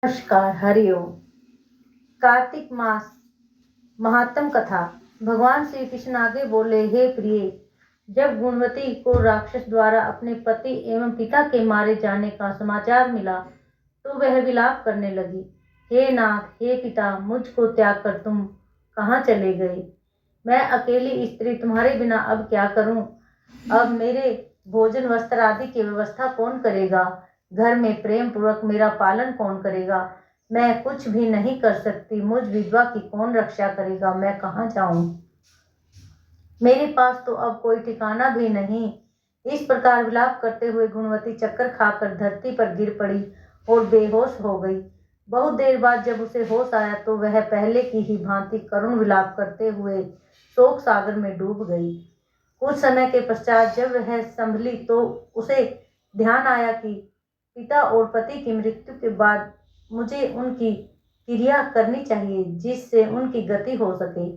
नमस्कार, हरिओम। कार्तिक मास महात्म कथा। भगवान श्री कृष्ण आगे बोले, हे प्रिय, जब गुणवती को राक्षस द्वारा अपने पति एवं पिता के मारे जाने का समाचार मिला तो वह विलाप करने लगी। हे नाथ, हे पिता, मुझको त्याग कर तुम कहाँ चले गए? मैं अकेली स्त्री तुम्हारे बिना अब क्या करूं? अब मेरे भोजन वस्त्र आदि की व्यवस्था कौन करेगा? घर में प्रेम पूर्वक मेरा पालन कौन करेगा? मैं कुछ भी नहीं कर सकती। मुझ विधवा की कौन रक्षा करेगा? मैं कहाँ जाऊं? मेरे पास तो अब कोई ठिकाना भी नहीं। इस प्रकार विलाप करते हुए गुणवती चक्कर खाकर धरती पर गिर पड़ी और बेहोश हो गई। बहुत देर बाद जब उसे होश आया तो वह पहले की ही भांति करुण विलाप करते हुए शोक सागर में डूब गई। कुछ समय के पश्चात जब वह संभली तो उसे ध्यान आया कि पिता और पति की मृत्यु के बाद मुझे उनकी क्रिया करनी चाहिए जिससे उनकी गति हो सके।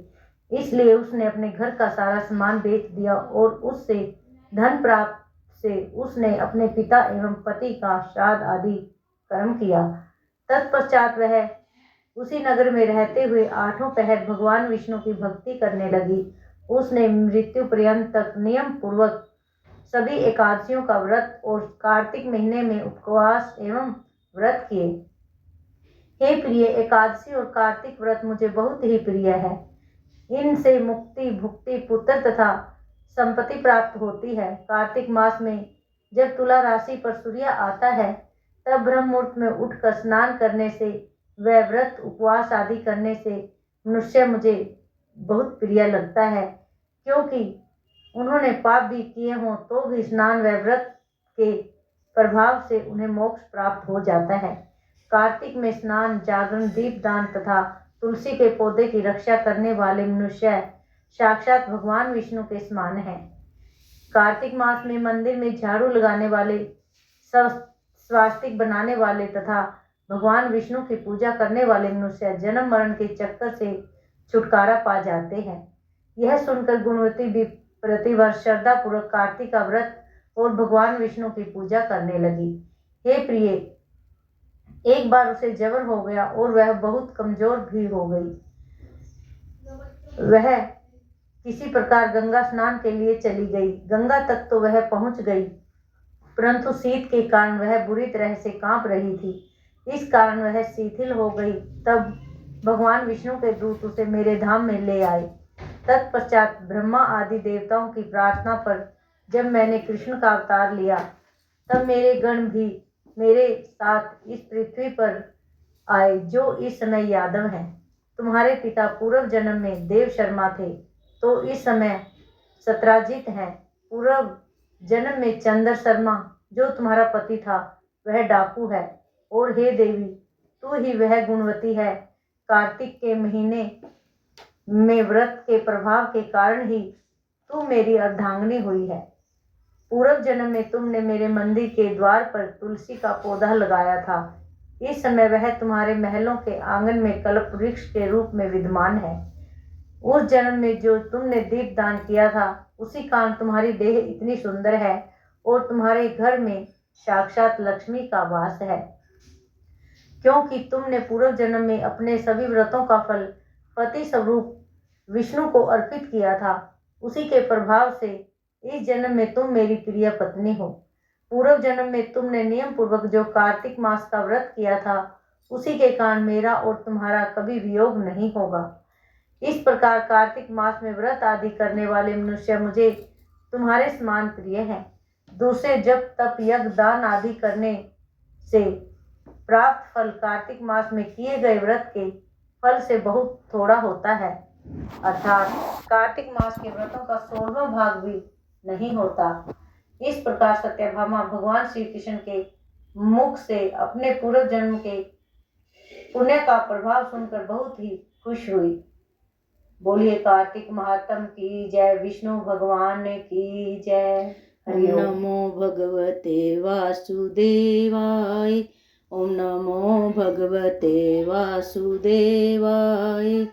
इसलिए उसने अपने घर का सारा सामान बेच दिया और उससे धन प्राप्त से उसने अपने पिता एवं पति का श्राद्ध आदि कर्म किया। तत्पश्चात वह उसी नगर में रहते हुए आठों पहर भगवान विष्णु की भक्ति करने लगी। उसने मृत्यु पर्यंत तक नियम पूर्वक सभी एकादशियों का व्रत और कार्तिक महीने में उपवास एवं व्रत किए। हे प्रिय, एकादशी और कार्तिक व्रत मुझे बहुत ही प्रिय है। इनसे मुक्ति, भुक्ति, पुत्र तथा संपत्ति प्राप्त होती है। कार्तिक मास में जब तुला राशि पर सूर्य आता है तब ब्रह्म मुहूर्त में उठकर स्नान करने से व व्रत उपवास आदि करने से मनुष्य मुझे बहुत प्रिय लगता है, क्योंकि उन्होंने पाप भी किए हों तो भी स्नान व व्रत के प्रभाव से उन्हें मोक्ष प्राप्त हो जाता है। कार्तिक में स्नान, जागरण, दीपदान तथा तुलसी के पौधे की रक्षा करने वाले मनुष्य साक्षात भगवान विष्णु के समान है। कार्तिक मास में मंदिर में झाड़ू लगाने वाले, स्वास्तिक बनाने वाले तथा भगवान विष्णु की पूजा करने वाले मनुष्य जन्म मरण के चक्कर से छुटकारा पा जाते हैं। यह सुनकर गुणवती भी प्रतिवर्ष श्रद्धा पूर्वक कार्तिक का व्रत और भगवान विष्णु की पूजा करने लगी। हे प्रिय, एक बार उसे जबर हो गया और वह बहुत कमजोर भी हो गई। वह किसी प्रकार गंगा स्नान के लिए चली गई। गंगा तक तो वह पहुंच गई, परंतु शीत के कारण वह बुरी तरह से कांप रही थी। इस कारण वह शिथिल हो गई। तब भगवान विष्णु के दूत उसे मेरे धाम में ले आए। तत्पश्चात ब्रह्मा आदि देवताओं की प्रार्थना पर जब मैंने कृष्ण का अवतार लिया तब मेरे गण भी मेरे साथ इस पृथ्वी पर आए, जो इस समय यादव हैं। तुम्हारे पिता पूर्व जन्म में देव शर्मा थे तो इस समय सत्राजित हैं। पूर्व जन्म में चंद्र शर्मा जो तुम्हारा पति था वह डाकू है। और हे देवी, तू ही वह गुणवती है। कार्तिक के महीने में व्रत के प्रभाव के कारण ही तू मेरी अर्धांगिनी हुई है। पूर्व जन्म में तुमने मेरे मंदिर के द्वार पर तुलसी का पौधा लगाया था। इस समय वह तुम्हारे महलों के आंगन में कल्प वृक्ष के रूप में विद्यमान है। उस जन्म में जो तुमने दीप दान किया था उसी कारण तुम्हारी देह इतनी सुंदर है और तुम्हारे घर में साक्षात लक्ष्मी का वास है। क्योंकि तुमने पूर्व जन्म में अपने सभी व्रतों का फल पति स्वरूप विष्णु को अर्पित किया था, उसी के प्रभाव से इस जन्म में तुम मेरी प्रिय पत्नी हो। पूर्व जन्म में तुमने नियम पूर्वक जो कार्तिक मास का व्रत किया था उसी के कारण मेरा और तुम्हारा कभी वियोग नहीं होगा। इस प्रकार कार्तिक मास में व्रत आदि करने वाले मनुष्य मुझे तुम्हारे समान प्रिय हैं। दूसरे जप, तप, यज्ञ, दान आदि करने से प्राप्त फल कार्तिक मास में किए गए व्रत के फल से बहुत थोड़ा होता है, अर्थात कार्तिक मास के व्रतों का 16वां भाग भी नहीं होता। इस प्रकार सत्यभामा भगवान श्री कृष्ण के मुख से अपने पूर्व जन्म के पुण्य का प्रभाव सुनकर बहुत ही खुश हुई। बोलिए कार्तिक महात्म की जय, विष्णु भगवान की जय। ओम नमो भगवते वासुदेवाय। ओम नमो भगवते वासुदेवाय।